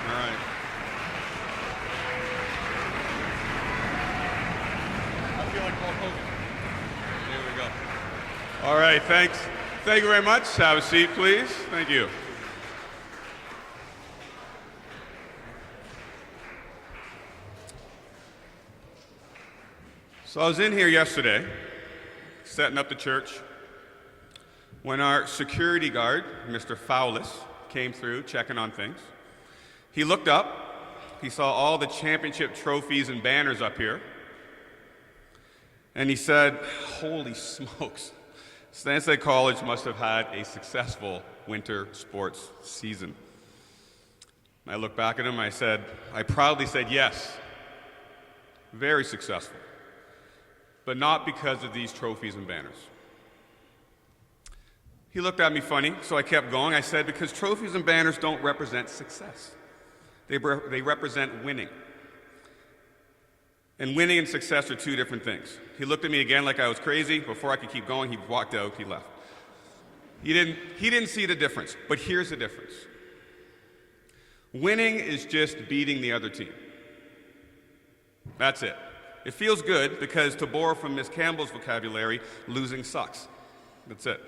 All right. I feel like Hulk Hogan. There we go. All right, thanks. Thank you very much. Have a seat, please. Thank you. So I was in here yesterday, setting up the church, when our security guard, Mr. Fowlis, came through checking on things. He looked up, he saw all the championship trophies and banners up here, and he said, "Holy smokes, Stanstead College must have had a successful winter sports season." And I looked back at him, I proudly said, "Yes, very successful, but not because of these trophies and banners." He looked at me funny, so I kept going. I said, "Because trophies and banners don't represent success. They represent winning. And winning and success are two different things." He looked at me again like I was crazy. Before I could keep going, he walked out, he left. He didn't see the difference, but here's the difference. Winning is just beating the other team. That's it. It feels good because, to borrow from Miss Campbell's vocabulary, losing sucks. That's it.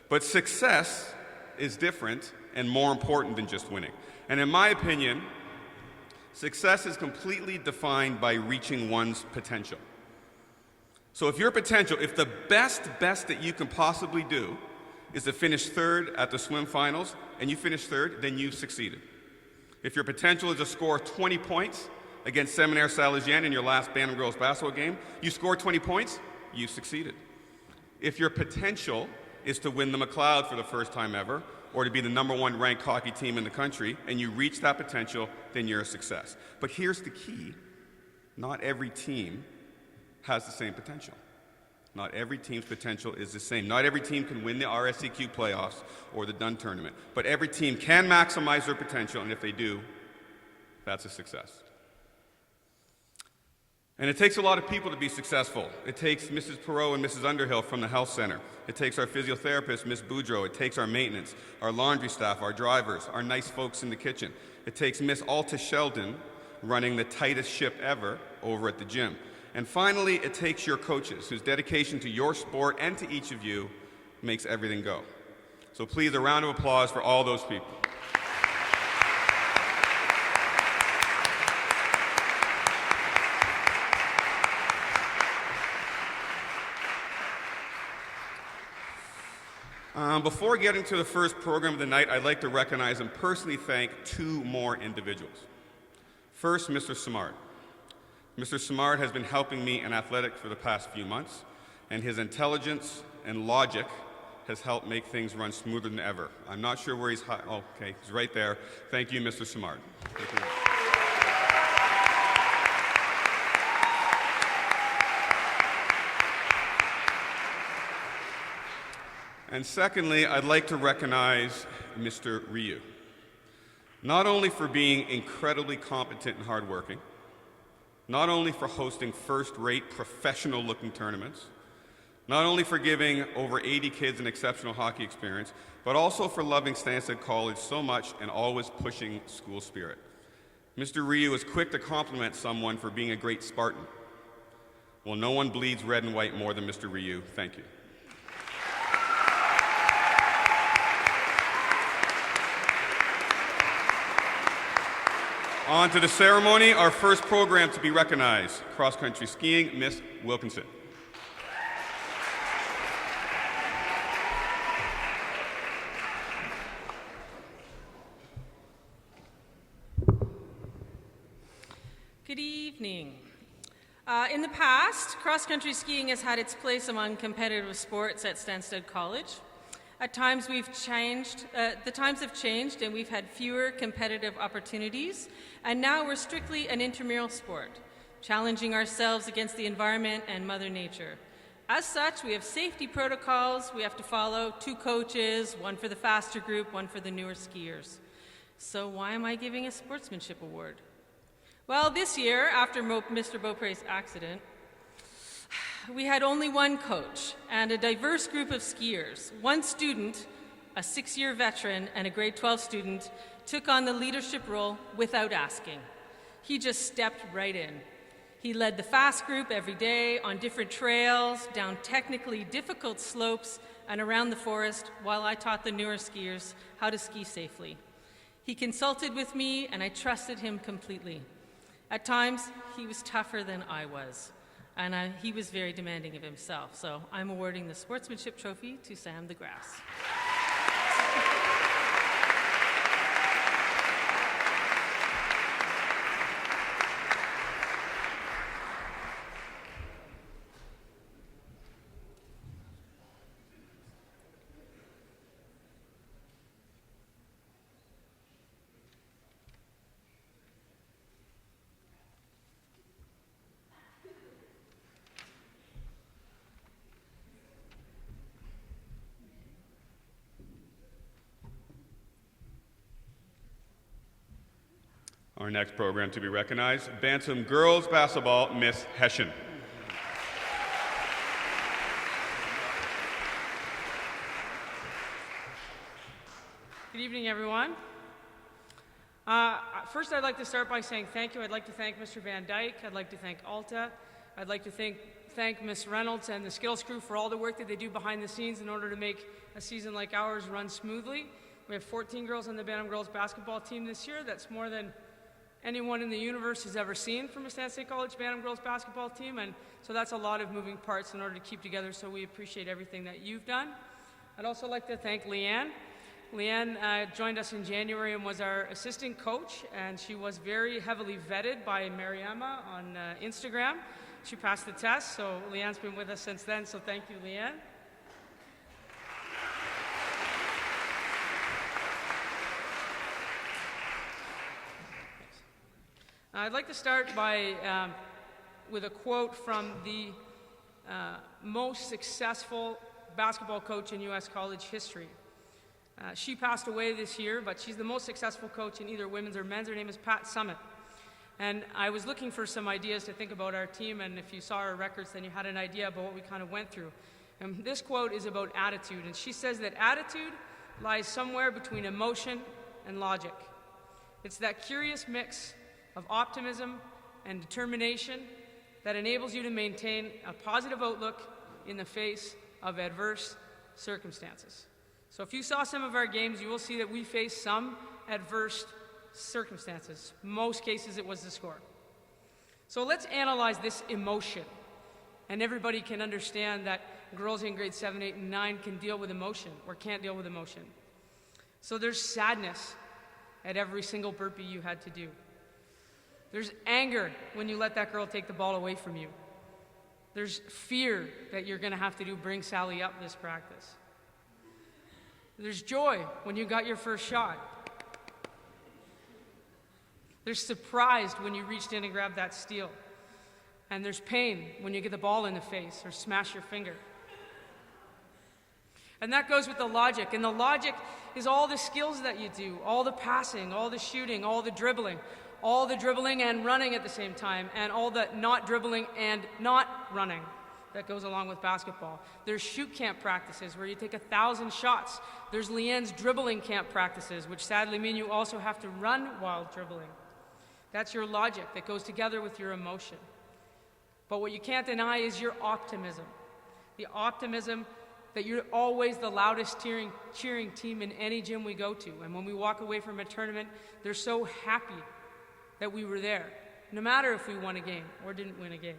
But success is different and more important than just winning. And in my opinion, success is completely defined by reaching one's potential. So if the best that you can possibly do is to finish third at the swim finals, and you finish third, then you've succeeded. If your potential is to score 20 points against Seminaire Salesian in your last Bantam girls basketball game, you score 20 points, you've succeeded. If your potential is to win the McLeod for the first time ever, or to be the #1 ranked hockey team in the country, and you reach that potential, then you're a success. But here's the key. Not every team has the same potential. Not every team's potential is the same. Not every team can win the RSEQ playoffs or the Dunn tournament. But every team can maximize their potential, and if they do, that's a success. And it takes a lot of people to be successful. It takes Mrs. Perot and Mrs. Underhill from the health center. It takes our physiotherapist, Miss Boudreau. It takes our maintenance, our laundry staff, our drivers, our nice folks in the kitchen. It takes Miss Alta Sheldon running the tightest ship ever over at the gym. And finally, it takes your coaches, whose dedication to your sport and to each of you makes everything go. So please, a round of applause for all those people. Before getting to the first program of the night, I'd like to recognize and personally thank two more individuals. First, Mr. Simard. Mr. Simard has been helping me in athletics for the past few months, and his intelligence and logic has helped make things run smoother than ever. I'm not sure where he's okay, he's right there. Thank you, Mr. Simard. Thank you. And secondly, I'd like to recognize Mr. Rioux, not only for being incredibly competent and hardworking, not only for hosting first-rate, professional-looking tournaments, not only for giving over 80 kids an exceptional hockey experience, but also for loving Stanstead College so much and always pushing school spirit. Mr. Rioux is quick to compliment someone for being a great Spartan. Well, no one bleeds red and white more than Mr. Rioux. Thank you. On to the ceremony, our first program to be recognized, cross-country skiing, Miss Wilkinson. Good evening. In the past, cross-country skiing has had its place among competitive sports at Stanstead College. At times the times have changed and we've had fewer competitive opportunities, and now we're strictly an intramural sport, challenging ourselves against the environment and Mother Nature. As such, we have safety protocols we have to follow, 2 coaches, 1 for the faster group, 1 for the newer skiers. So why am I giving a sportsmanship award? Well, this year, after Mr. Beaupre's accident, we had only 1 coach and a diverse group of skiers, 1 student, a 6-year veteran, and a grade 12 student took on the leadership role without asking. He just stepped right in. He led the fast group every day on different trails, down technically difficult slopes, and around the forest while I taught the newer skiers how to ski safely. He consulted with me, and I trusted him completely. At times, he was tougher than I was, and he was very demanding of himself. So I'm awarding the Sportsmanship Trophy to Sam DeGrasse. Our next program to be recognized, Bantam Girls Basketball, Miss Hessian. Good evening, everyone. First, I'd like to start by saying thank you. I'd like to thank Mr. Van Dyke. I'd like to thank Alta. I'd like to thank Ms. Reynolds and the skills crew for all the work that they do behind the scenes in order to make a season like ours run smoothly. We have 14 girls on the Bantam girls basketball team this year. That's more than anyone in the universe has ever seen from a Stanstead College Bantam girls basketball team, and so that's a lot of moving parts in order to keep together, so we appreciate everything that you've done. I'd also like to thank Leanne. Leanne joined us in January and was our assistant coach, and she was very heavily vetted by Mariama on Instagram. She passed the test, so Leanne's been with us since then, so thank you, Leanne. I'd like to start with a quote from the most successful basketball coach in U.S. college history. She passed away this year, but she's the most successful coach in either women's or men's. Her name is Pat Summitt. And I was looking for some ideas to think about our team, and if you saw our records, then you had an idea about what we kind of went through. And this quote is about attitude, and she says that attitude lies somewhere between emotion and logic. It's that curious mix of optimism and determination that enables you to maintain a positive outlook in the face of adverse circumstances. So if you saw some of our games, you will see that we faced some adverse circumstances. Most cases it was the score. So let's analyze this emotion. And everybody can understand that girls in grades 7, 8, and 9 can deal with emotion or can't deal with emotion. So there's sadness at every single burpee you had to do. There's anger when you let that girl take the ball away from you. There's fear that you're going to have to bring Sally up this practice. There's joy when you got your first shot. There's surprise when you reached in and grabbed that steal. And there's pain when you get the ball in the face or smash your finger. And that goes with the logic. And the logic is all the skills that you do, all the passing, all the shooting, all the dribbling and running at the same time, and all the not dribbling and not running that goes along with basketball. There's shoot camp practices where you take 1,000 shots. There's Leanne's dribbling camp practices, which sadly mean you also have to run while dribbling. That's your logic that goes together with your emotion. But what you can't deny is your optimism. The optimism that you're always the loudest cheering team in any gym we go to. And when we walk away from a tournament, they're so happy that we were there, no matter if we won a game or didn't win a game.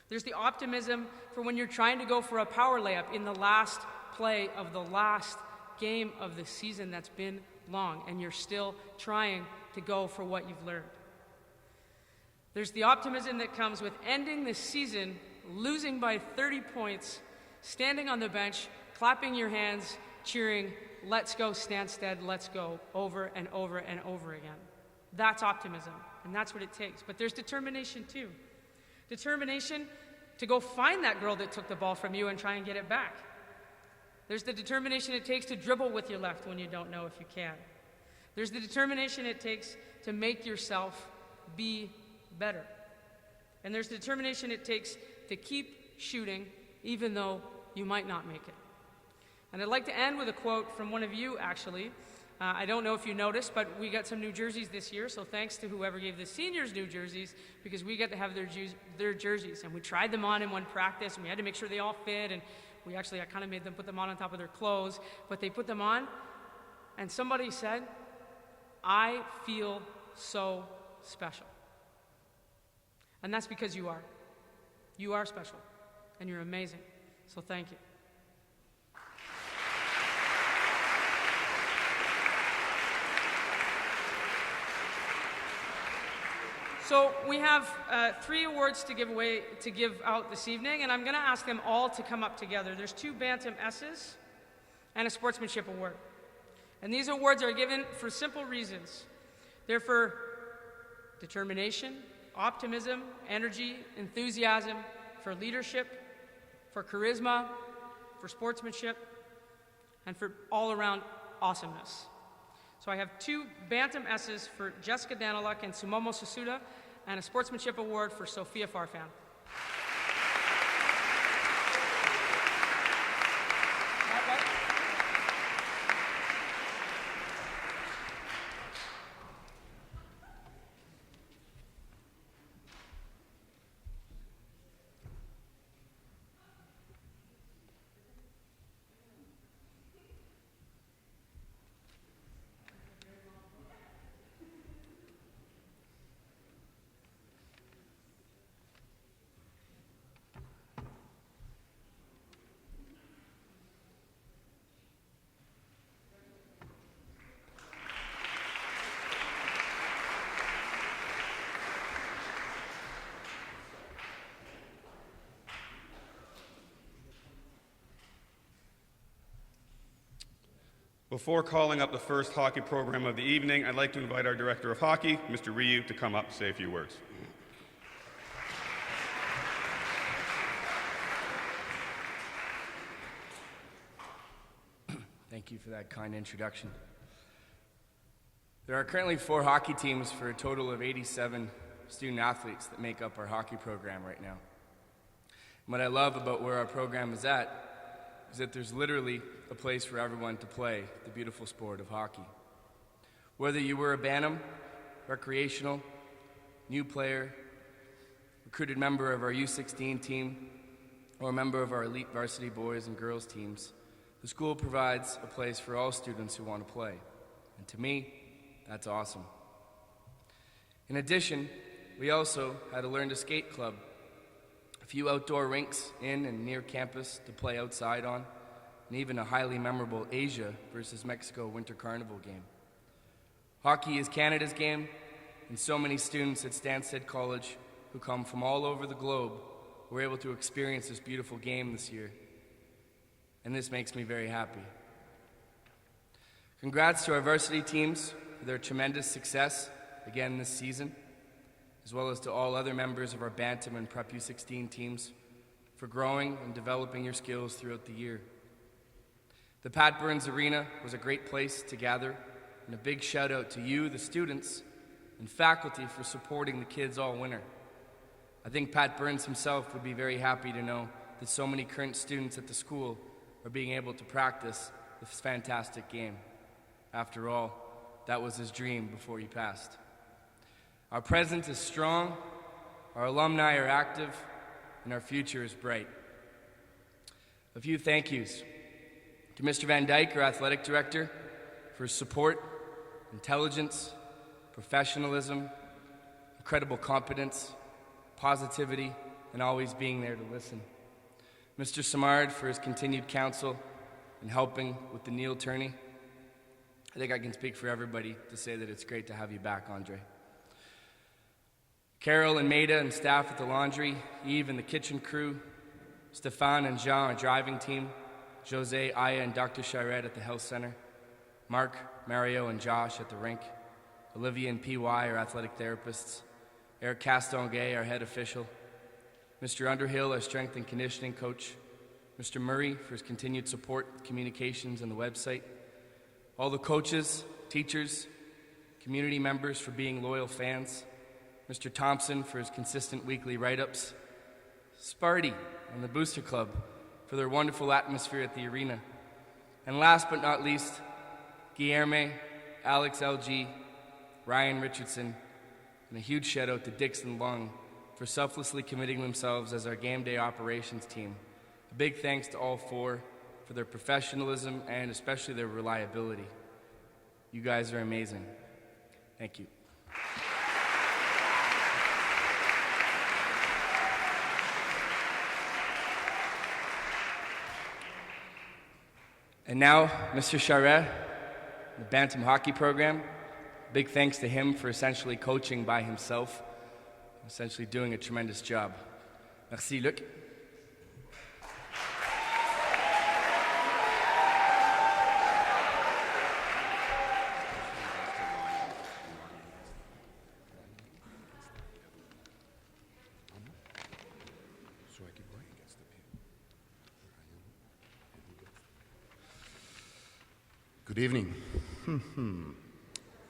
There's the optimism for when you're trying to go for a power layup in the last play of the last game of the season that's been long, and you're still trying to go for what you've learned. There's the optimism that comes with ending the season, losing by 30 points, standing on the bench, clapping your hands, cheering, "Let's go Stanstead, let's go," over and over and over again. That's optimism, and that's what it takes. But there's determination too. Determination to go find that girl that took the ball from you and try and get it back. There's the determination it takes to dribble with your left when you don't know if you can. There's the determination it takes to make yourself be better. And there's the determination it takes to keep shooting even though you might not make it. And I'd like to end with a quote from one of you, actually. I don't know if you noticed, but we got some new jerseys this year, so thanks to whoever gave the seniors new jerseys, because we get to have their jerseys. And we tried them on in one practice, and we had to make sure they all fit, and I kind of made them put them on top of their clothes, but they put them on, and somebody said, "I feel so special." And that's because you are. You are special, and you're amazing, so thank you. So we have 3 awards to give out this evening, and I'm going to ask them all to come up together. There's 2 Bantam S's and a Sportsmanship Award. And these awards are given for simple reasons. They're for determination, optimism, energy, enthusiasm, for leadership, for charisma, for sportsmanship, and for all-around awesomeness. So I have 2 Bantam S's for Jessica Daniluk and Sumomo Sasuda, and a Sportsmanship Award for Sophia Farfan. Before calling up the first hockey program of the evening, I'd like to invite our Director of Hockey, Mr. Rioux, to come up and say a few words. Thank you for that kind introduction. There are currently 4 hockey teams for a total of 87 student athletes that make up our hockey program right now. And what I love about where our program is at is that there's literally a place for everyone to play the beautiful sport of hockey. Whether you were a Bantam, recreational, new player, recruited member of our U16 team, or a member of our elite varsity boys and girls teams, the school provides a place for all students who want to play. And to me, that's awesome. In addition, we also had a Learn to Skate club, a few outdoor rinks in and near campus to play outside on, and even a highly memorable Asia versus Mexico Winter Carnival game. Hockey is Canada's game, and so many students at Stanstead College who come from all over the globe were able to experience this beautiful game this year. And this makes me very happy. Congrats to our varsity teams for their tremendous success again this season, as well as to all other members of our Bantam and Prep U16 teams for growing and developing your skills throughout the year. The Pat Burns Arena was a great place to gather, and a big shout out to you, the students, and faculty for supporting the kids all winter. I think Pat Burns himself would be very happy to know that so many current students at the school are being able to practice this fantastic game. After all, that was his dream before he passed. Our present is strong, our alumni are active, and our future is bright. A few thank yous to Mr. Van Dyke, our athletic director, for his support, intelligence, professionalism, incredible competence, positivity, and always being there to listen. Mr. Simard for his continued counsel and helping with the kneel tourney. I think I can speak for everybody to say that it's great to have you back, Andre. Carol and Maida and staff at the laundry, Eve and the kitchen crew, Stefan and Jean, our driving team, Jose, Aya, and Dr. Charest at the health center, Mark, Mario, and Josh at the rink, Olivia and PY, our athletic therapists, Eric Castonguay, our head official, Mr. Underhill, our strength and conditioning coach, Mr. Murray for his continued support, communications, and the website, all the coaches, teachers, community members for being loyal fans, Mr. Thompson for his consistent weekly write-ups, Sparty and the Booster Club for their wonderful atmosphere at the arena, and last but not least, Guilherme, Alex LG, Ryan Richardson, and a huge shout out to Dixon Lung for selflessly committing themselves as our game day operations team. A big thanks to all four for their professionalism and especially their reliability. You guys are amazing. Thank you. And now, Mr. Charest, the Bantam hockey program. Big thanks to him for essentially coaching by himself, essentially doing a tremendous job. Merci, Luc. Good evening.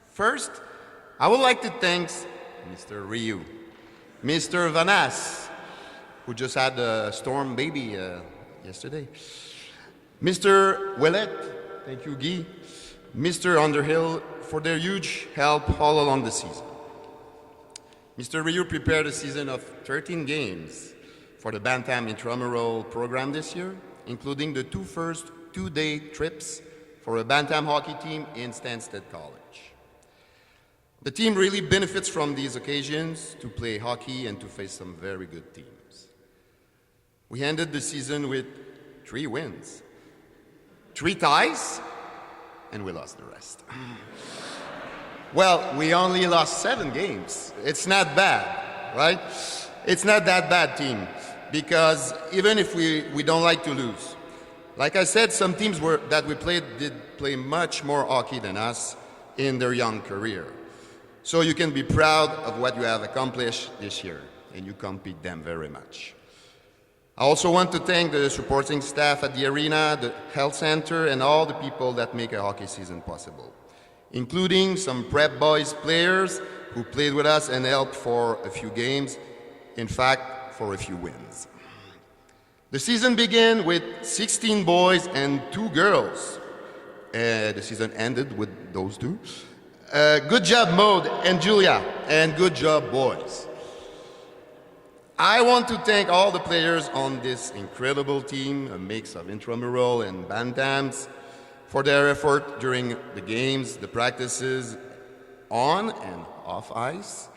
First, I would like to thank Mr. Rioux, Mr. Vanas, who just had a storm baby yesterday, Mr. Ouellet, thank you, Guy, Mr. Underhill for their huge help all along the season. Mr. Rioux prepared a season of 13 games for the Bantam intramural program this year, including the first two-day trips for a Bantam hockey team in Stanstead College. The team really benefits from these occasions to play hockey and to face some very good teams. We ended the season with 3 wins, 3 ties, and we lost the rest. Well, we only lost 7 games. It's not bad, right? It's not that bad, team, because even if we don't like to lose, like I said, some teams that we played did play much more hockey than us in their young career. So you can be proud of what you have accomplished this year, and you compete them very much. I also want to thank the supporting staff at the arena, the health center, and all the people that make a hockey season possible, including some prep boys players who played with us and helped for a few games, in fact, for a few wins. The season began with 16 boys and 2 girls. The season ended with those 2. Good job, Maud and Julia, and good job, boys. I want to thank all the players on this incredible team, a mix of intramural and bantams, for their effort during the games, the practices, on and off ice,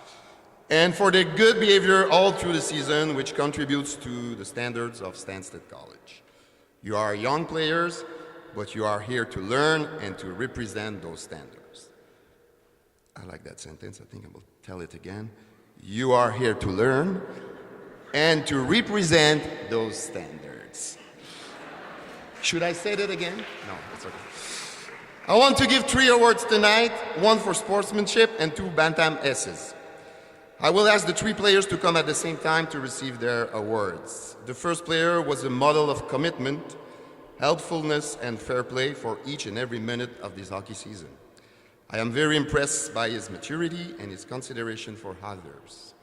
and for their good behavior all through the season, which contributes to the standards of Stanstead College. You are young players, but you are here to learn and to represent those standards. I like that sentence. I think I will tell it again. You are here to learn and to represent those standards. Should I say that again? No, it's okay. I want to give 3 awards tonight, 1 for sportsmanship and 2 Bantam S's. I will ask the 3 players to come at the same time to receive their awards. The first player was a model of commitment, helpfulness, and fair play for each and every minute of this hockey season. I am very impressed by his maturity and his consideration for others.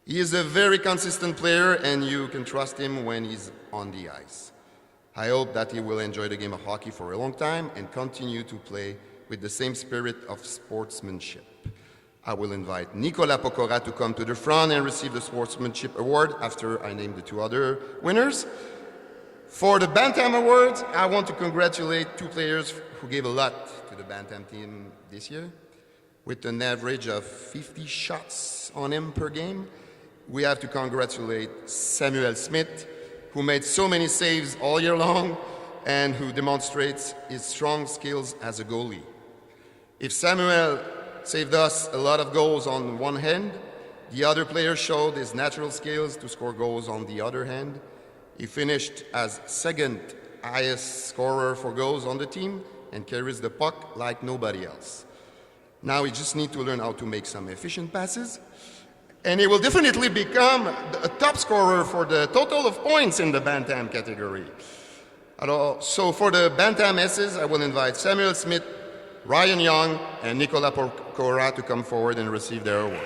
He is a very consistent player, and you can trust him when he's on the ice. I hope that he will enjoy the game of hockey for a long time and continue to play with the same spirit of sportsmanship. I will invite Nicolas Pokora to come to the front and receive the Sportsmanship Award after I name the 2 other winners. For the Bantam Awards, I want to congratulate 2 players who gave a lot to the Bantam team this year. With an average of 50 shots on him per game, we have to congratulate Samuel Smith, who made so many saves all year long and who demonstrates his strong skills as a goalie. If Samuel saved us a lot of goals on one hand, the other player showed his natural skills to score goals on the other hand. He finished as second highest scorer for goals on the team and carries the puck like nobody else. Now he just needs to learn how to make some efficient passes, and he will definitely become a top scorer for the total of points in the Bantam category. So for the Bantam S's, I will invite Samuel Smith, Ryan Young, and Nicolas Pokora to come forward and receive their award.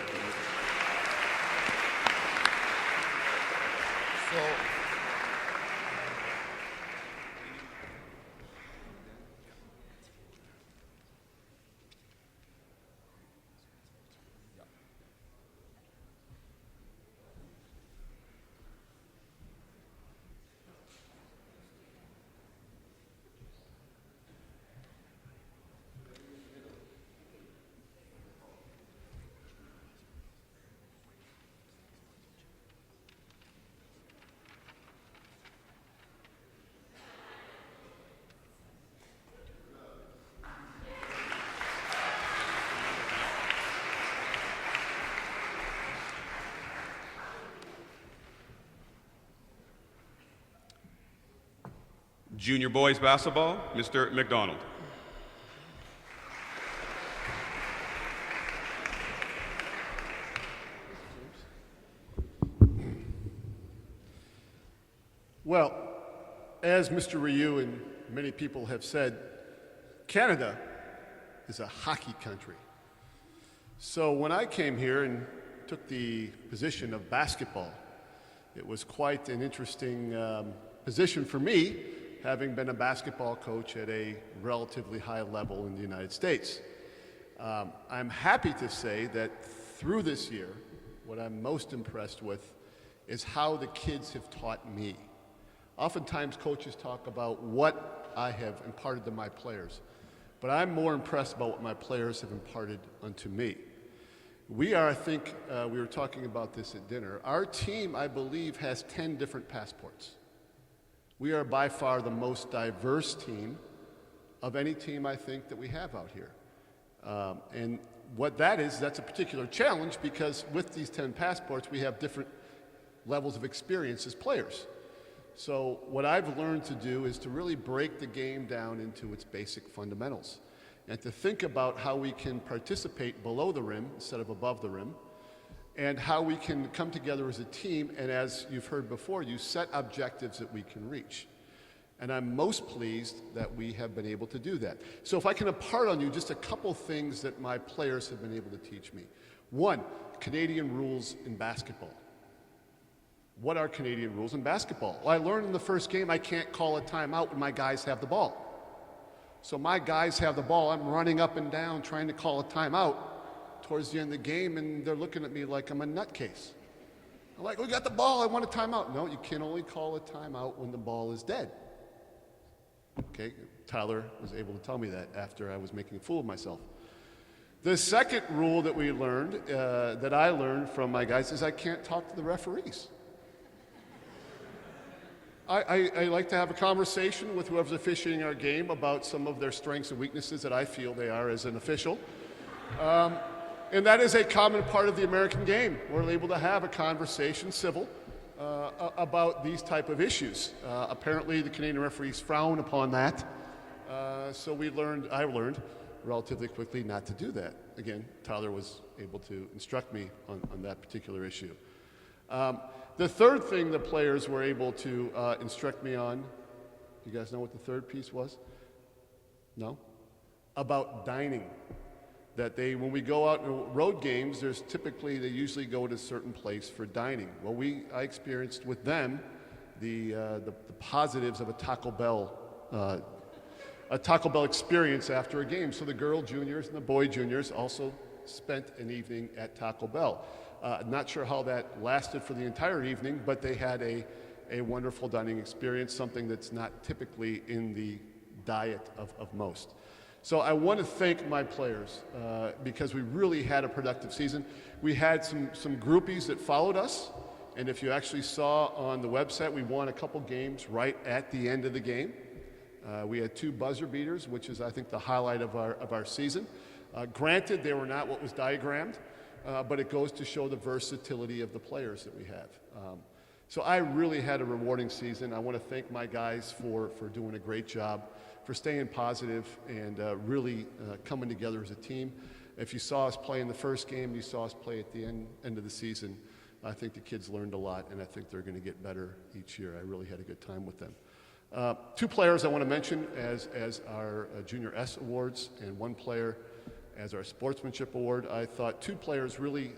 Junior boys basketball, Mr. McDonald. Well, as Mr. Rioux and many people have said, Canada is a hockey country. So when I came here and took the position of basketball, it was quite an interesting position for me, having been a basketball coach at a relatively high level in the United States. I'm happy to say that through this year, what I'm most impressed with is how the kids have taught me. Oftentimes coaches talk about what I have imparted to my players, but I'm more impressed about what my players have imparted unto me. We are, I think, we were talking about this at dinner. Our team, I believe, has 10 different passports. We are by far the most diverse team of any team I think that we have out here. And what that is, that's a particular challenge because with these 10 passports, we have different levels of experience as players. So what I've learned to do is to really break the game down into its basic fundamentals and to think about how we can participate below the rim instead of above the rim and how we can come together as a team and, as you've heard before, you set objectives that we can reach. And I'm most pleased that we have been able to do that. So if I can impart on you just a couple things that my players have been able to teach me. One, Canadian rules in basketball. What are Canadian rules in basketball? Well, I learned in the first game I can't call a timeout when my guys have the ball. So my guys have the ball, I'm running up and down trying to call a timeout towards the end of the game, and they're looking at me like I'm a nutcase. I'm like, we got the ball, I want a timeout. No, you can only call a timeout when the ball is dead. Okay, Tyler was able to tell me that after I was making a fool of myself. The second rule that we learned, that I learned from my guys, is I can't talk to the referees. I like to have a conversation with whoever's officiating our game about some of their strengths and weaknesses that I feel they are as an official. And that is a common part of the American game. We're able to have a conversation, civil, about these type of issues. Apparently the Canadian referees frown upon that. So I learned relatively quickly not to do that. Again, Tyler was able to instruct me on that particular issue. The third thing the players were able to instruct me on, do you guys know what the third piece was? No? About dining. That when we go out in road games, they usually go to a certain place for dining. Well, I experienced with them the positives of a Taco Bell experience after a game. So the girl juniors and the boy juniors also spent an evening at Taco Bell. Not sure how that lasted for the entire evening, but they had a wonderful dining experience, something that's not typically in the diet of most. So I want to thank my players because we really had a productive season. We had some groupies that followed us, and if you actually saw on the website, we won a couple games right at the end of the game. We had 2 buzzer beaters, which is, I think, the highlight of our season. Granted, they were not what was diagrammed, but it goes to show the versatility of the players that we have. So I really had a rewarding season. I want to thank my guys for doing a great job, for staying positive and really coming together as a team. If you saw us play in the first game, you saw us play at the end of the season, I think the kids learned a lot, and I think they're going to get better each year. I really had a good time with them. 2 players I want to mention as our Junior S awards, and 1 player as our sportsmanship award. I thought 2 players really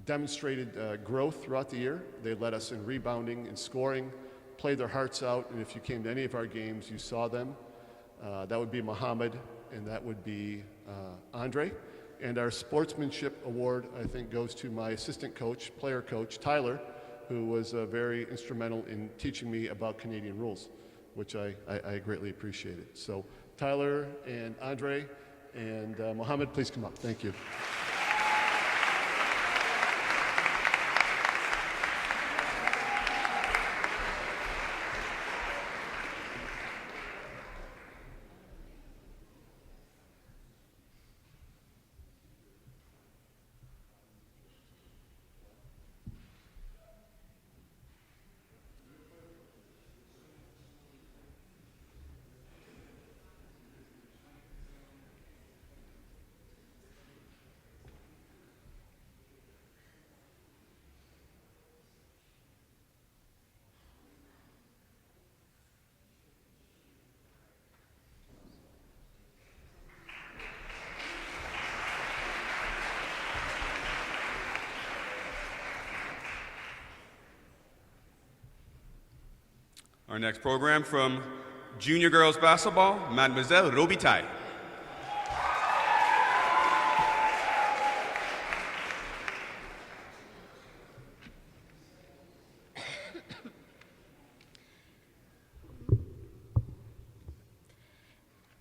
demonstrated growth throughout the year. They led us in rebounding and scoring, played their hearts out, and if you came to any of our games, you saw them. That would be Mohammed, and that would be Andre. And our sportsmanship award, I think, goes to my assistant coach, player coach, Tyler, who was very instrumental in teaching me about Canadian rules, which I greatly appreciated. So Tyler and Andre and Mohammed, please come up. Thank you. Our next program from Junior Girls Basketball, Mademoiselle Robitaille.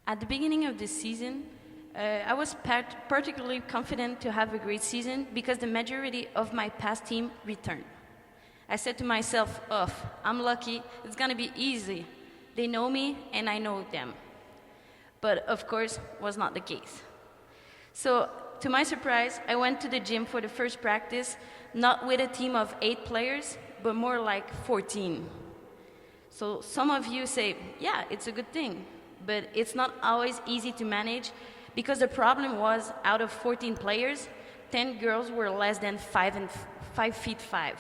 At the beginning of the season, I was particularly confident to have a great season because the majority of my past team returned. I said to myself, oh, I'm lucky, it's gonna be easy. They know me and I know them. But of course, was not the case. So, to my surprise, I went to the gym for the first practice, not with a team of 8 players, but more like 14. So some of you say, yeah, it's a good thing, but it's not always easy to manage because the problem was out of 14 players, 10 girls were less than 5 feet 5.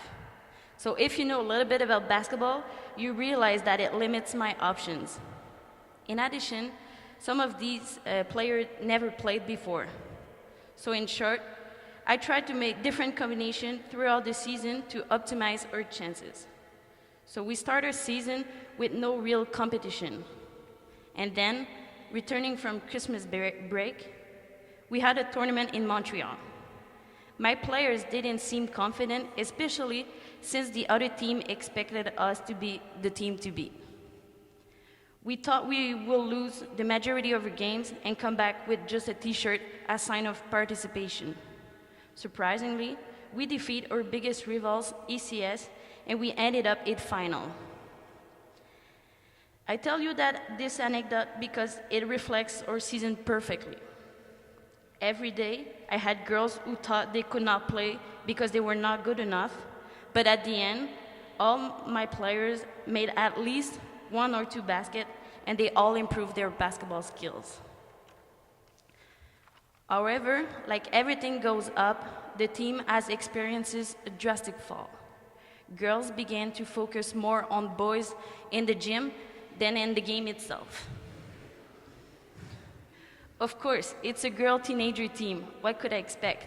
So if you know a little bit about basketball, you realize that it limits my options. In addition, some of these players never played before. So in short, I tried to make different combinations throughout the season to optimize our chances. So we start our season with no real competition. And then, returning from Christmas break, we had a tournament in Montreal. My players didn't seem confident, especially since the other team expected us to be the team to beat. We thought we will lose the majority of our games and come back with just a t-shirt as sign of participation. Surprisingly, we defeat our biggest rivals, ECS, and we ended up in final. I tell you that this anecdote because it reflects our season perfectly. Every day, I had girls who thought they could not play because they were not good enough, but at the end, all my players made at least 1 or 2 baskets, and they all improved their basketball skills. However, like everything goes up, the team has experiences a drastic fall. Girls began to focus more on boys in the gym than in the game itself. Of course, it's a girl teenager team. What could I expect?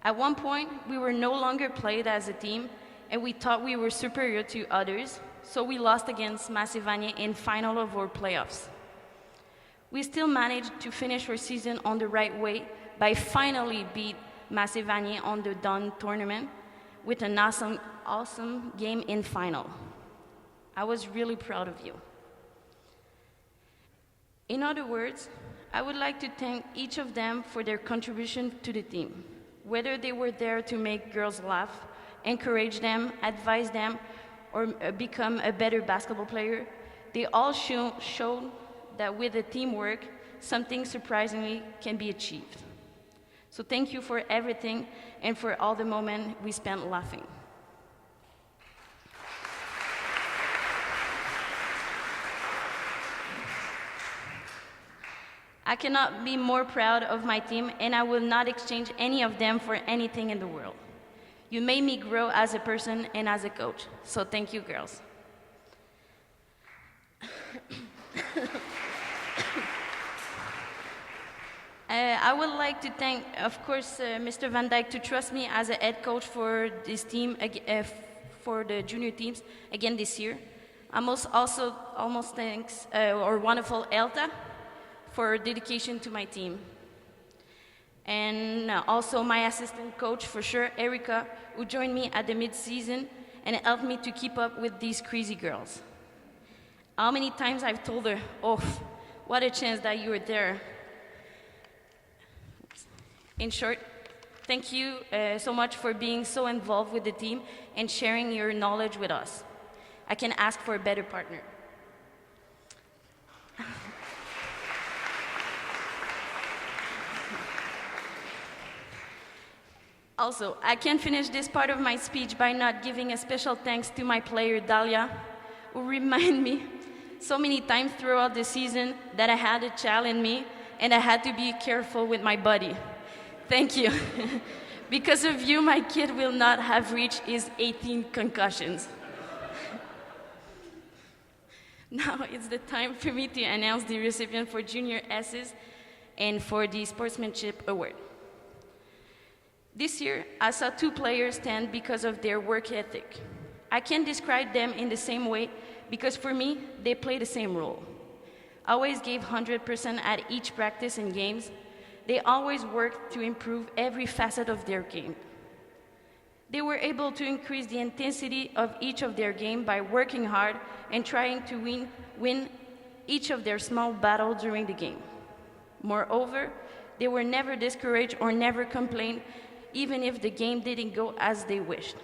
At one point, we were no longer played as a team, and we thought we were superior to others, so we lost against Macedonia in final of our playoffs. We still managed to finish our season on the right way by finally beat Macedonia on the Dawn tournament with an awesome game in final. I was really proud of you. In other words, I would like to thank each of them for their contribution to the team. Whether they were there to make girls laugh, encourage them, advise them, or become a better basketball player, they all showed that with the teamwork, something surprisingly can be achieved. So thank you for everything and for all the moments we spent laughing. I cannot be more proud of my team, and I will not exchange any of them for anything in the world. You made me grow as a person and as a coach, so thank you, girls. I would like to thank, of course, Mr. Van Dyke to trust me as a head coach for this team, for the junior teams, again this year. I must also almost thanks our wonderful Elta for dedication to my team. And also my assistant coach, for sure, Erika, who joined me at the mid-season and helped me to keep up with these crazy girls. How many times I've told her, oh, what a chance that you were there. In short, thank you so much for being so involved with the team and sharing your knowledge with us. I can ask for a better partner. Also, I can't finish this part of my speech by not giving a special thanks to my player, Dalia, who reminded me so many times throughout the season that I had a child in me and I had to be careful with my body. Thank you. Because of you, my kid will not have reached his 18 concussions. Now it's the time for me to announce the recipient for Junior S's and for the Sportsmanship Award. This year, I saw 2 players stand because of their work ethic. I can't describe them in the same way because for me, they play the same role. Always gave 100% at each practice and games. They always worked to improve every facet of their game. They were able to increase the intensity of each of their game by working hard and trying to win each of their small battles during the game. Moreover, they were never discouraged or never complained, even if the game didn't go as they wished.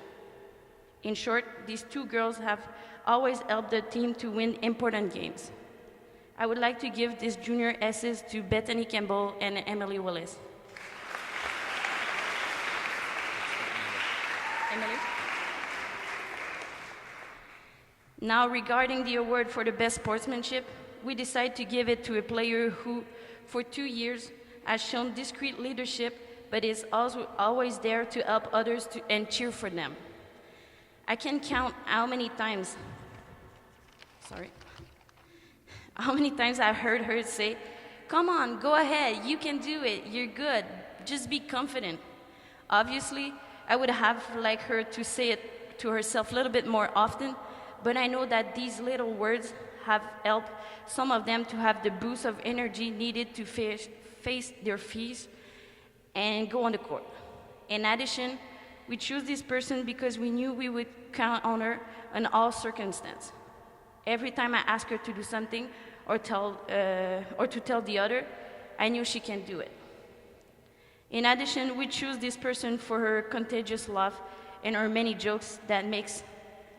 In short, these two girls have always helped the team to win important games. I would like to give these junior S's to Bethany Campbell and Emily Willis. Emily? Now, regarding the award for the best sportsmanship, we decided to give it to a player who, for 2 years, has shown discreet leadership, but is also always there to help others and cheer for them. I can count how many times I've heard her say, "Come on, go ahead, you can do it, you're good, just be confident." Obviously, I would have liked her to say it to herself a little bit more often, but I know that these little words have helped some of them to have the boost of energy needed to face their fears and go on the court. In addition, we chose this person because we knew we would count on her in all circumstances. Every time I asked her to do something or to tell the other, I knew she can do it. In addition, we choose this person for her contagious laugh and her many jokes that makes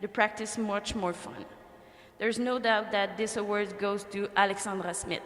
the practice much more fun. There's no doubt that this award goes to Alexandra Smith.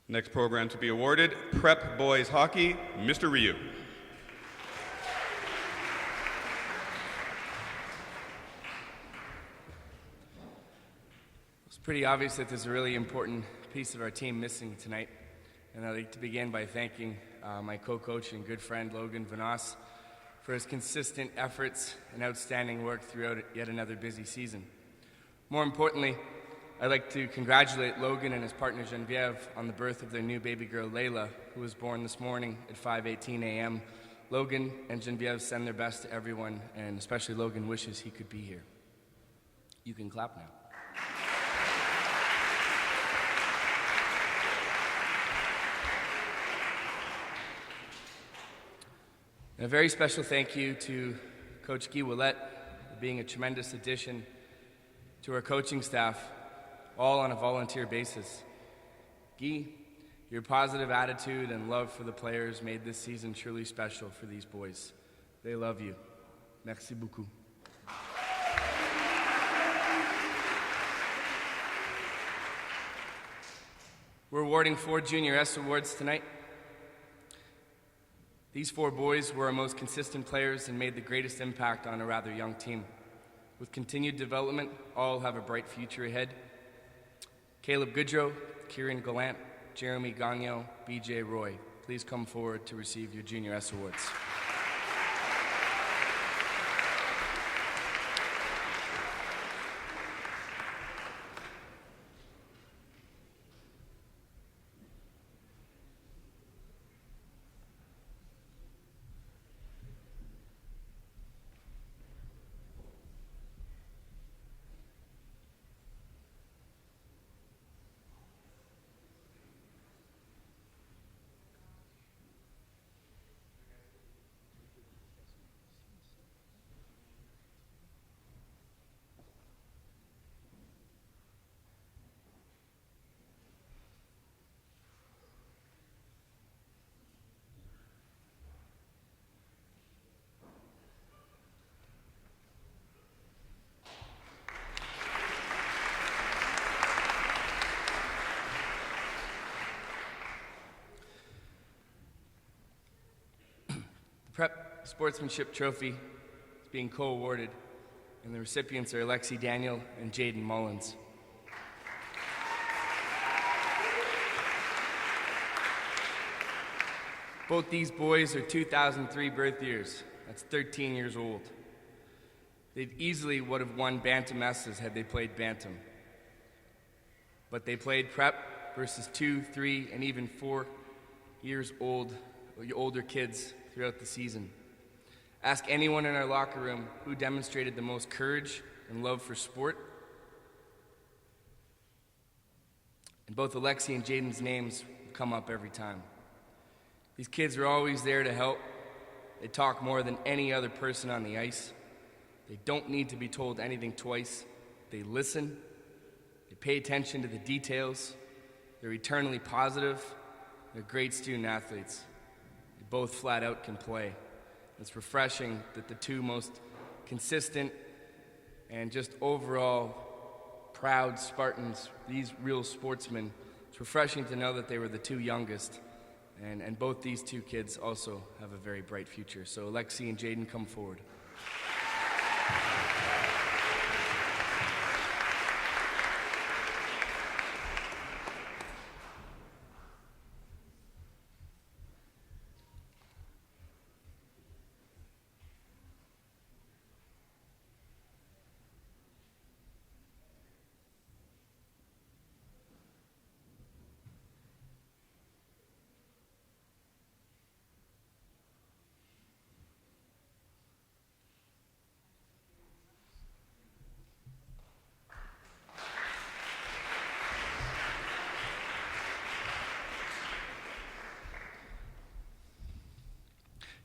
Next program to be awarded, Prep Boys Hockey, Mr. Rioux. It's pretty obvious that there's a really important piece of our team missing tonight, and I'd like to begin by thanking my co-coach and good friend Logan Vanas for his consistent efforts and outstanding work throughout yet another busy season. More importantly, I'd like to congratulate Logan and his partner Genevieve on the birth of their new baby girl Layla, who was born this morning at 5:18 a.m. Logan and Genevieve send their best to everyone, and especially Logan wishes he could be here. You can clap now. And a very special thank you to Coach Guy Ouellette for being a tremendous addition to our coaching staff, all on a volunteer basis. Guy, your positive attitude and love for the players made this season truly special for these boys. They love you. Merci beaucoup. We're awarding 4 Junior S awards tonight. These 4 boys were our most consistent players and made the greatest impact on a rather young team. With continued development, all have a bright future ahead. Caleb Goodrow, Kieran Gallant, Jeremy Gagnon, BJ Roy, please come forward to receive your Junior S awards. Sportsmanship Trophy is being co-awarded, and the recipients are Alexi Daniel and Jaden Mullins. Both these boys are 2003 birth years. That's 13 years old. They easily would have won Bantam S's had they played Bantam. But they played prep versus 2, 3, and even 4 years old, older kids throughout the season. Ask anyone in our locker room who demonstrated the most courage and love for sport. And both Alexi and Jaden's names come up every time. These kids are always there to help. They talk more than any other person on the ice. They don't need to be told anything twice. They listen. They pay attention to the details. They're eternally positive. They're great student athletes. They both flat out can play. It's refreshing that the two most consistent and just overall proud Spartans, these real sportsmen, it's refreshing to know that they were the two youngest. And both these two kids also have a very bright future. So Alexi and Jaden, come forward.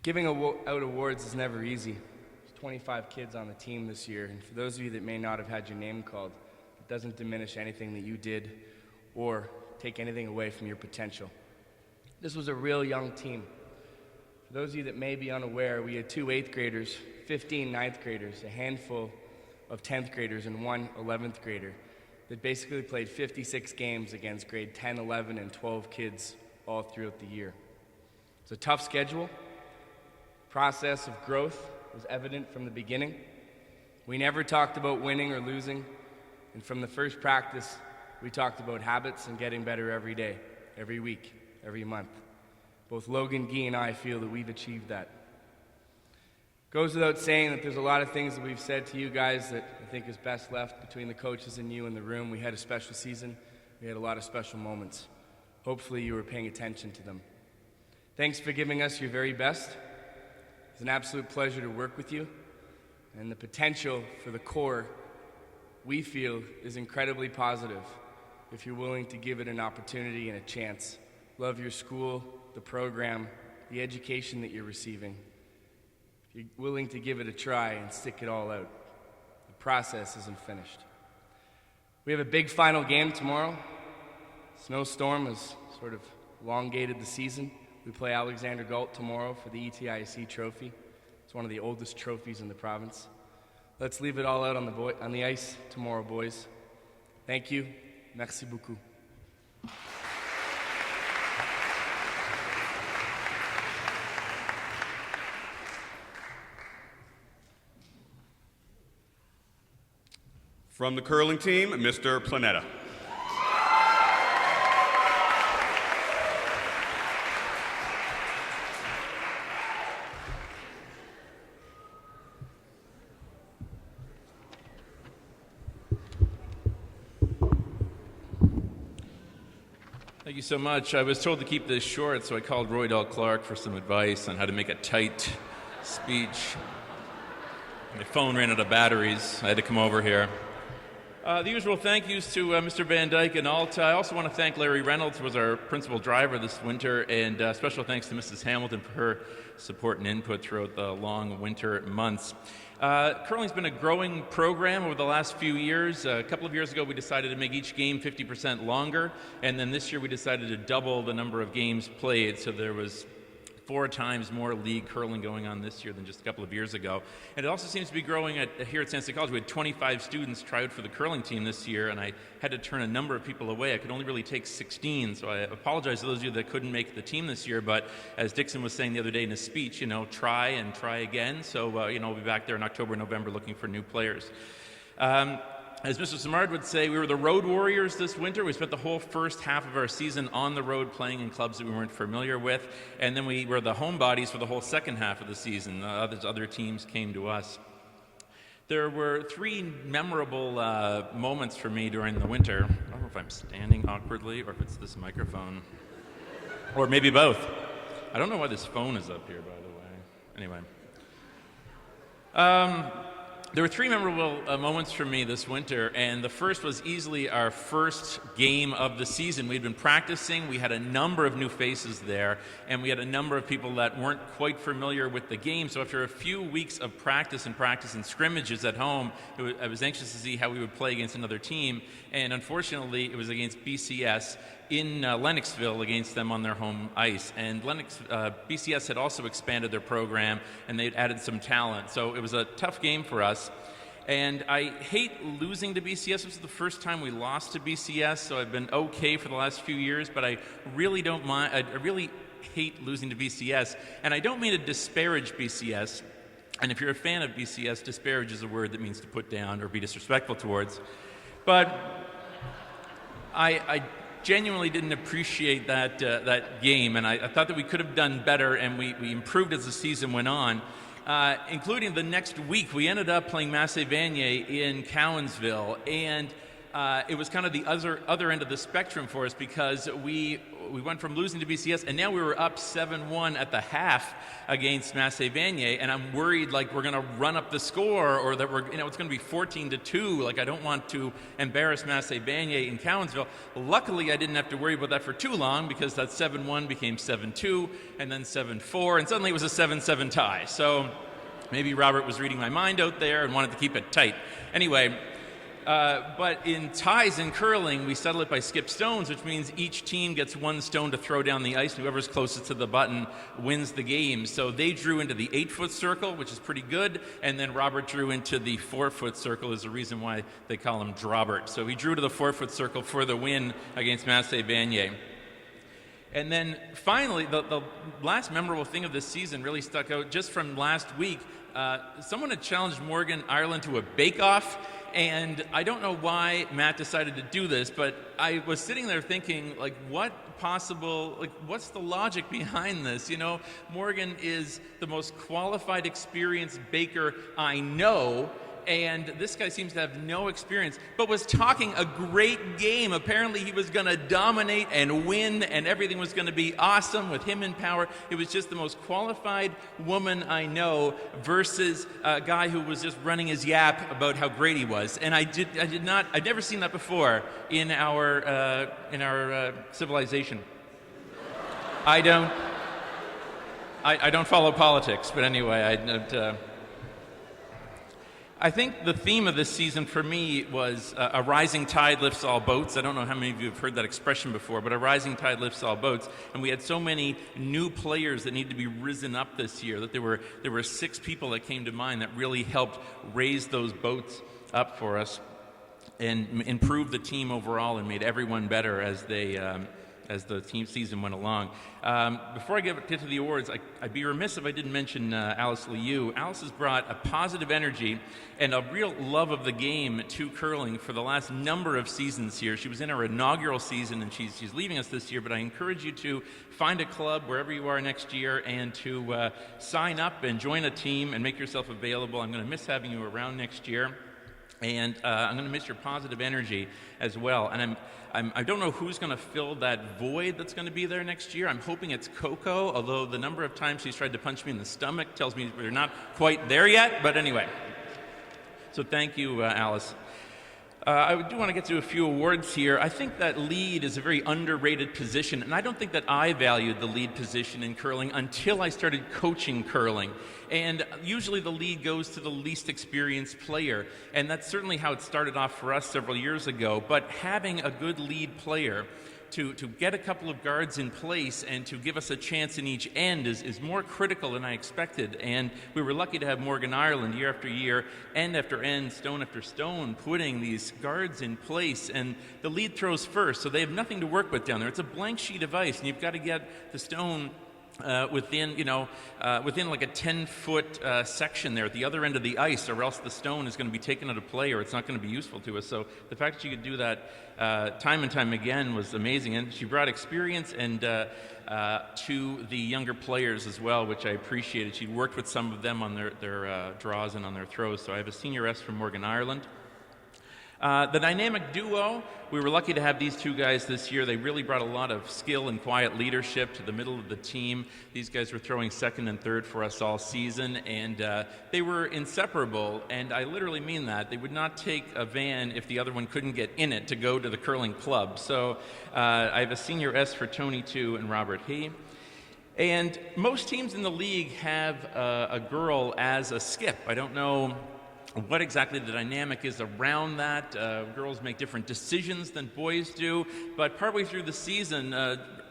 Giving out awards is never easy. There's 25 kids on the team this year, and for those of you that may not have had your name called, it doesn't diminish anything that you did or take anything away from your potential. This was a real young team. For those of you that may be unaware, we had 2 8th graders, 15 9th graders, a handful of 10th graders, and 1 11th grader that basically played 56 games against grade 10, 11, and 12 kids all throughout the year. It's a tough schedule. Process of growth was evident from the beginning. We never talked about winning or losing, and from the first practice, we talked about habits and getting better every day, every week, every month. Both Logan, Guy, and I feel that we've achieved that. Goes without saying that there's a lot of things that we've said to you guys that I think is best left between the coaches and you in the room. We had a special season. We had a lot of special moments. Hopefully you were paying attention to them. Thanks for giving us your very best. It's an absolute pleasure to work with you, and the potential for the core, we feel, is incredibly positive if you're willing to give it an opportunity and a chance. Love your school, the program, the education that you're receiving. If you're willing to give it a try and stick it all out, the process isn't finished. We have a big final game tomorrow. Snowstorm has sort of elongated the season. We play Alexander Galt tomorrow for the ETIC trophy. It's one of the oldest trophies in the province. Let's leave it all out on the ice tomorrow, boys. Thank you. Merci beaucoup. From the curling team, Mr. Planetta. Thank you so much. I was told to keep this short, so I called Roydell Clark for some advice on how to make a tight speech. My phone ran out of batteries. I had to come over here. The usual thank yous to Mr. Van Dyke and Alta. I also want to thank Larry Reynolds, who was our principal driver this winter, and special thanks to Mrs. Hamilton for her support and input throughout the long winter months. Curling's been a growing program over the last few years. A couple of years ago, we decided to make each game 50% longer, and then this year we decided to double the number of games played, so there was 4 times more league curling going on this year than just a couple of years ago. And it also seems to be growing here at Stanstead College. We had 25 students try out for the curling team this year, and I had to turn a number of people away. I could only really take 16, so I apologize to those of you that couldn't make the team this year, but as Dixon was saying the other day in his speech, try and try again. So, we'll be back there in October, November looking for new players. As Mr. Simard would say, we were the road warriors this winter. We spent the whole first half of our season on the road playing in clubs that we weren't familiar with, and then we were the homebodies for the whole second half of the season. Other teams came to us. There were 3 memorable moments for me during the winter. I don't know if I'm standing awkwardly or if it's this microphone, or maybe both. I don't know why this phone is up here, by the way. Anyway. There were 3 memorable moments for me this winter, and the first was easily our first game of the season. We'd been practicing, we had a number of new faces there, and we had a number of people that weren't quite familiar with the game, so after a few weeks of practice and scrimmages at home, I was anxious to see how we would play against another team, and unfortunately it was against BCS in Lennoxville against them on their home ice. And BCS had also expanded their program, and they'd added some talent. So it was a tough game for us. And I hate losing to BCS. This was the first time we lost to BCS, so I've been okay for the last few years, but I really don't mind. I really hate losing to BCS. And I don't mean to disparage BCS. And if you're a fan of BCS, disparage is a word that means to put down or be disrespectful towards. But I genuinely didn't appreciate that game, and I thought that we could have done better, and we improved as the season went on, including the next week. We ended up playing Massey-Vanier in Cowansville, and it was kind of the other end of the spectrum for us because we went from losing to BCS, and now we were up 7-1 at the half against Massey-Vanier, and I'm worried like we're going to run up the score or that it's going to be 14-2. Like I don't want to embarrass Massey-Vanier in Cowansville. Luckily, I didn't have to worry about that for too long because that 7-1 became 7-2 and then 7-4, and suddenly it was a 7-7 tie. So maybe Robert was reading my mind out there and wanted to keep it tight. Anyway, but in ties in curling, we settle it by skip stones, which means each team gets 1 stone to throw down the ice, and whoever's closest to the button wins the game. So they drew into the 8-foot circle, which is pretty good, and then Robert drew into the 4-foot circle, is the reason why they call him Drobert. So he drew to the 4-foot circle for the win against Massey-Vanier. And then finally, the last memorable thing of this season really stuck out just from last week. Someone had challenged Morgan Ireland to a bake-off, and I don't know why Matt decided to do this, but I was sitting there thinking, what's the logic behind this? Morgan is the most qualified, experienced baker I know, and this guy seems to have no experience, but was talking a great game. Apparently he was going to dominate and win, and everything was going to be awesome with him in power. It was just the most qualified woman I know versus a guy who was just running his yap about how great he was. And I'd never seen that before in our civilization. I don't follow politics, but anyway, I think the theme of this season for me was a rising tide lifts all boats. I don't know how many of you have heard that expression before, but a rising tide lifts all boats. And we had so many new players that needed to be risen up this year that there were 6 people that came to mind that really helped raise those boats up for us and improve the team overall and made everyone better as the team season went along. Before I get to the awards, I'd be remiss if I didn't mention Alice Rioux. Alice has brought a positive energy and a real love of the game to curling for the last number of seasons here. She was in her inaugural season, and she's leaving us this year, but I encourage you to find a club wherever you are next year and to sign up and join a team and make yourself available. I'm going to miss having you around next year. And I'm going to miss your positive energy as well. And I don't know who's going to fill that void that's going to be there next year. I'm hoping it's Coco, although the number of times she's tried to punch me in the stomach tells me we're not quite there yet. But anyway, so thank you, Alice. I do want to get to a few awards here. I think that lead is a very underrated position, and I don't think that I valued the lead position in curling until I started coaching curling. And usually the lead goes to the least experienced player, and that's certainly how it started off for us several years ago. But having a good lead player to get a couple of guards in place and to give us a chance in each end is more critical than I expected. And we were lucky to have Morgan Ireland year after year, end after end, stone after stone, putting these guards in place. And the lead throws first, so they have nothing to work with down there. It's a blank sheet of ice, and you've got to get the stone within like a 10-foot section there at the other end of the ice, or else the stone is going to be taken out of play, or it's not going to be useful to us. So the fact that you could do that time and time again was amazing, and she brought experience and to the younger players as well, which I appreciated. She worked with some of them on their draws and on their throws. So I have a senior S from Morgan Ireland. The dynamic duo, we were lucky to have these two guys this year. They really brought a lot of skill and quiet leadership to the middle of the team. These guys were throwing second and third for us all season, and they were inseparable, and I literally mean that. They would not take a van if the other one couldn't get in it to go to the curling club. So I have a senior S for Tony too and Robert He. And most teams in the league have a girl as a skip. I don't know what exactly the dynamic is around that. Girls make different decisions than boys do, but partway through the season,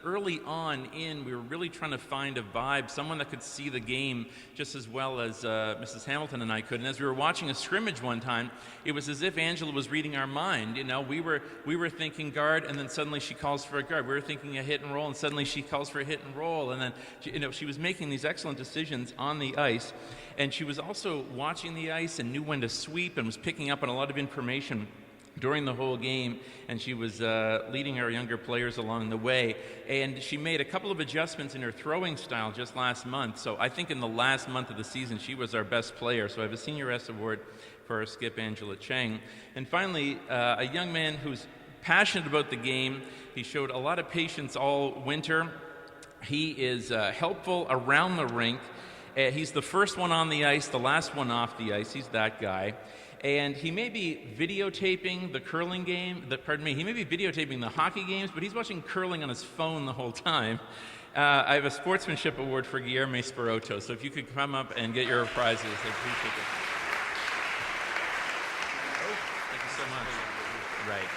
early on in, we were really trying to find a vibe, someone that could see the game just as well as Mrs. Hamilton and I could. And as we were watching a scrimmage one time, it was as if Angela was reading our mind. You know, we were thinking guard, and then suddenly she calls for a guard. We were thinking a hit and roll, and suddenly she calls for a hit and roll. And then, she was making these excellent decisions on the ice, and she was also watching the ice and knew when to sweep and was picking up on a lot of information during the whole game, and she was leading our younger players along the way. And she made a couple of adjustments in her throwing style just last month. So I think in the last month of the season, she was our best player. So I have a Senior S award for our skip, Angela Cheng. And finally, a young man who's passionate about the game. He showed a lot of patience all winter. He is helpful around the rink. He's the first one on the ice, the last one off the ice. He's that guy. And he may be videotaping the curling game, he may be videotaping the hockey games, but he's watching curling on his phone the whole time. I have a sportsmanship award for Guillermo Sparotto, so if you could come up and get your prizes, I appreciate it. Oh, thank you so much. Right.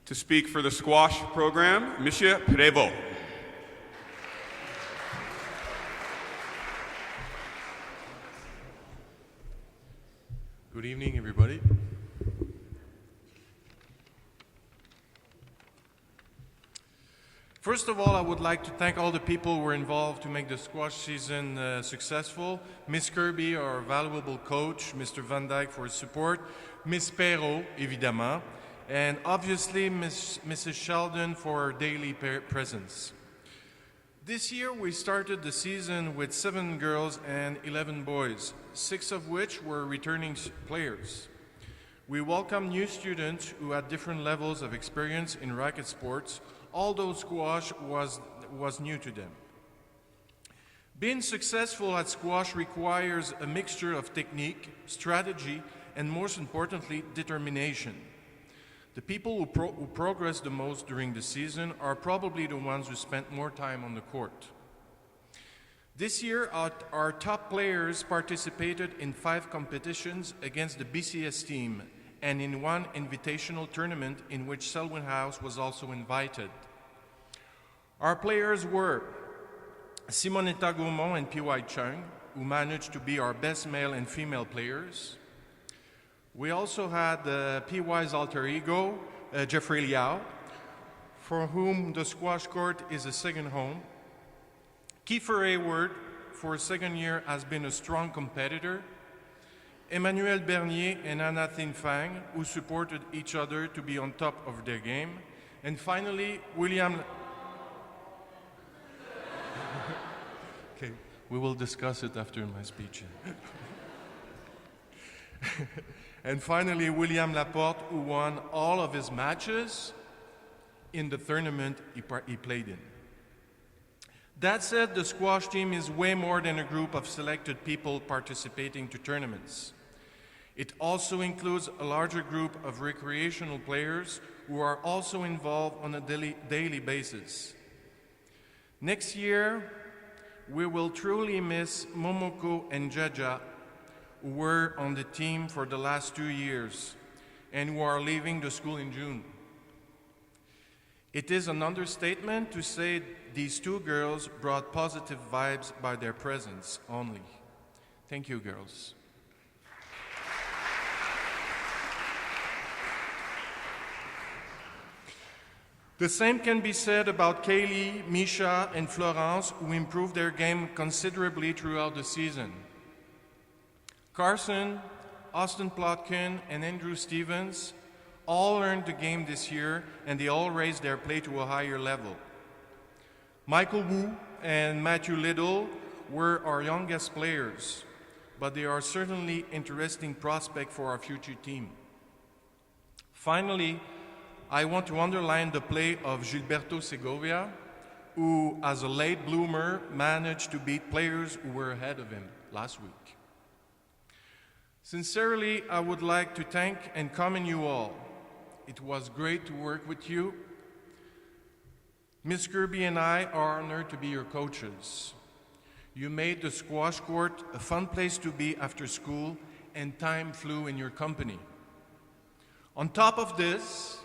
To speak for the squash program, Monsieur Prevost. Good evening, everybody. First of all, I would like to thank all the people who were involved to make the squash season successful. Miss Kirby, our valuable coach, Mr. Van Dyke for his support, Miss Perrault, évidemment, and obviously Mrs. Sheldon for her daily presence. This year we started the season with 7 girls and 11 boys, 6 of which were returning players. We welcomed new students who had different levels of experience in racket sports, although squash was new to them. Being successful at squash requires a mixture of technique, strategy, and most importantly, determination. The people who progress the most during the season are probably the ones who spent more time on the court. This year, our top players participated in 5 competitions against the BCS team and in 1 invitational tournament in which Selwyn House was also invited. Our players were Simonetta Gaumont and P.Y. Chung, who managed to be our best male and female players. We also had PY's alter ego, Jeffrey Liao, for whom the squash court is a second home. Kiefer Hayward, for a second year, has been a strong competitor. Emmanuel Bernier and Anna Thinfang, who supported each other to be on top of their game. And finally, William... Okay, we will discuss it after my speech. And finally, William Laporte, who won all of his matches in the tournament he played in. That said, the squash team is way more than a group of selected people participating to tournaments. It also includes a larger group of recreational players who are also involved on a daily basis. Next year, we will truly miss Momoko and Jaja, who were on the team for the last 2 years and who are leaving the school in June. It is an understatement to say these two girls brought positive vibes by their presence only. Thank you, girls. The same can be said about Kaylee, Misha, and Florence, who improved their game considerably throughout the season. Carson, Austin Plotkin, and Andrew Stevens all learned the game this year, and they all raised their play to a higher level. Michael Wu and Matthew Little were our youngest players, but they are certainly interesting prospects for our future team. Finally, I want to underline the play of Gilberto Segovia, who, as a late bloomer, managed to beat players who were ahead of him last week. Sincerely, I would like to thank and commend you all. It was great to work with you. Miss Kirby and I are honored to be your coaches. You made the squash court a fun place to be after school, and time flew in your company. On top of this,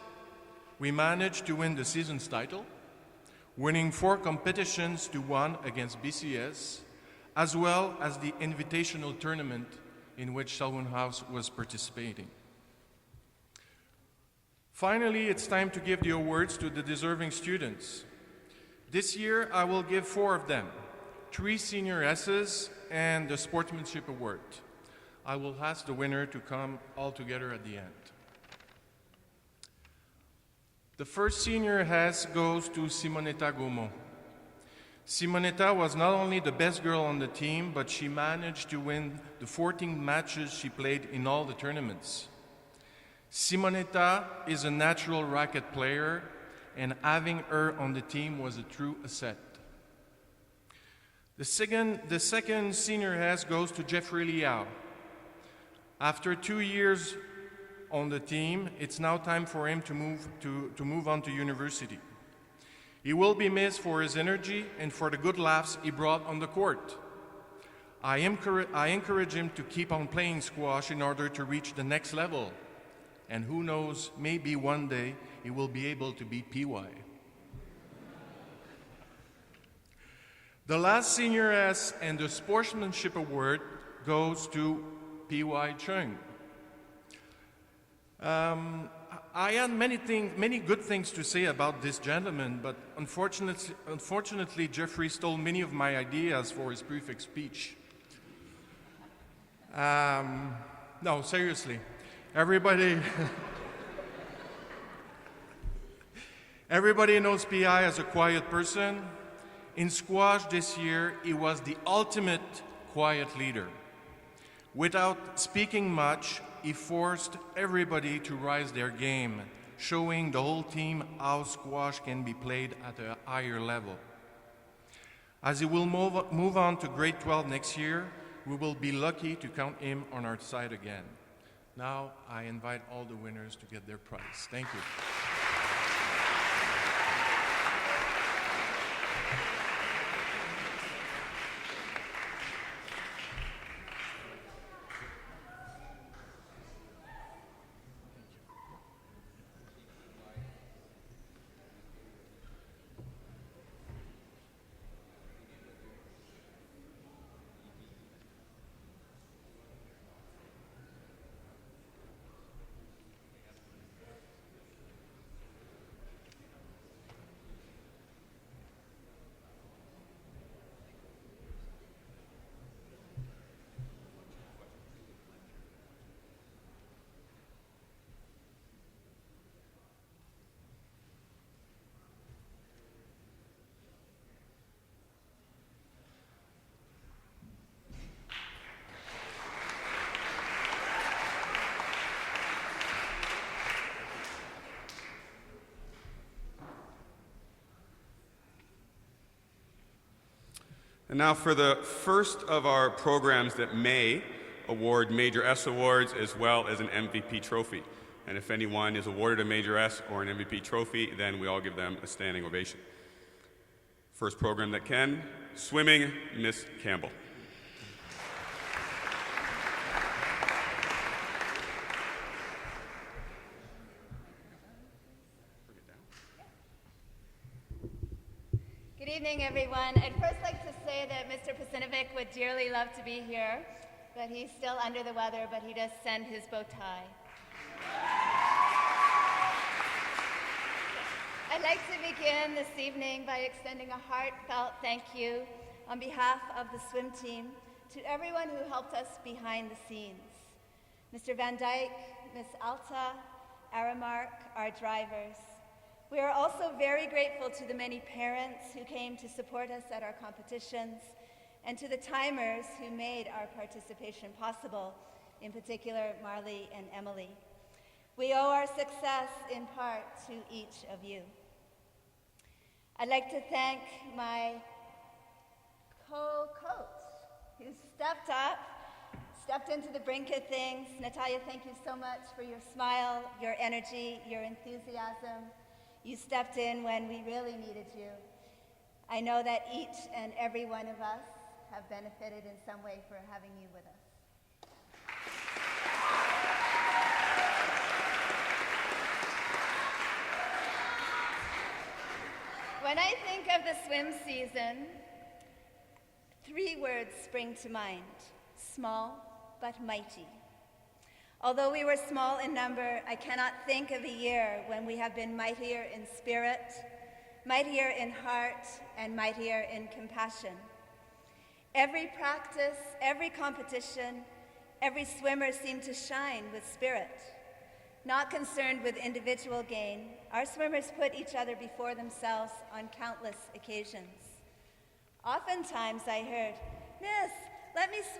we managed to win the season's title, winning 4 competitions to 1 against BCS, as well as the invitational tournament in which Selwyn House was participating. Finally, it's time to give the awards to the deserving students. This year, I will give 4 of them, 3 senior S's and the Sportsmanship Award. I will ask the winner to come all together at the end. The first senior S goes to Simonetta Gaumont. Simonetta was not only the best girl on the team, but she managed to win the 14 matches she played in all the tournaments. Simonetta is a natural racket player, and having her on the team was a true asset. The second senior S goes to Jeffrey Liao. After 2 years on the team, it's now time for him to move on to university. He will be missed for his energy and for the good laughs he brought on the court. I encourage him to keep on playing squash in order to reach the next level. And who knows, maybe one day he will be able to beat PY. The last senior S and the Sportsmanship Award goes to PY Chung. I had many good things to say about this gentleman, but unfortunately, Jeffrey stole many of my ideas for his prefix speech. No, seriously, everybody knows PI as a quiet person. In squash this year, he was the ultimate quiet leader. Without speaking much, he forced everybody to rise their game, showing the whole team how squash can be played at a higher level. As he will move on to grade 12 next year, we will be lucky to count him on our side again. Now, I invite all the winners to get their prize. Thank you. And now for the first of our programs that may award Major S awards as well as an MVP trophy. And if anyone is awarded a Major S or an MVP trophy, then we all give them a standing ovation. First program that can, swimming, Miss Campbell. Good evening, everyone. I'd first like to say that Mr. Pasinovic would dearly love to be here, but he's still under the weather, but he does send his bow tie. I'd like to begin this evening by extending a heartfelt thank you on behalf of the swim team to everyone who helped us behind the scenes. Mr. Van Dyke, Miss Alta, Aramark, our drivers. We are also very grateful to the many parents who came to support us at our competitions and to the timers who made our participation possible, in particular Marley and Emily. We owe our success in part to each of you. I'd like to thank my co-coach who stepped into the brink of things. Natalia, thank you so much for your smile, your energy, your enthusiasm. You stepped in when we really needed you. I know that each and every one of us have benefited in some way for having you with us. When I think of the swim season, 3 words spring to mind: small but mighty. Although we were small in number, I cannot think of a year when we have been mightier in spirit, mightier in heart, and mightier in compassion. Every practice, every competition, every swimmer seemed to shine with spirit. Not concerned with individual gain, our swimmers put each other before themselves on countless occasions. Oftentimes I heard, "Miss, let me swim."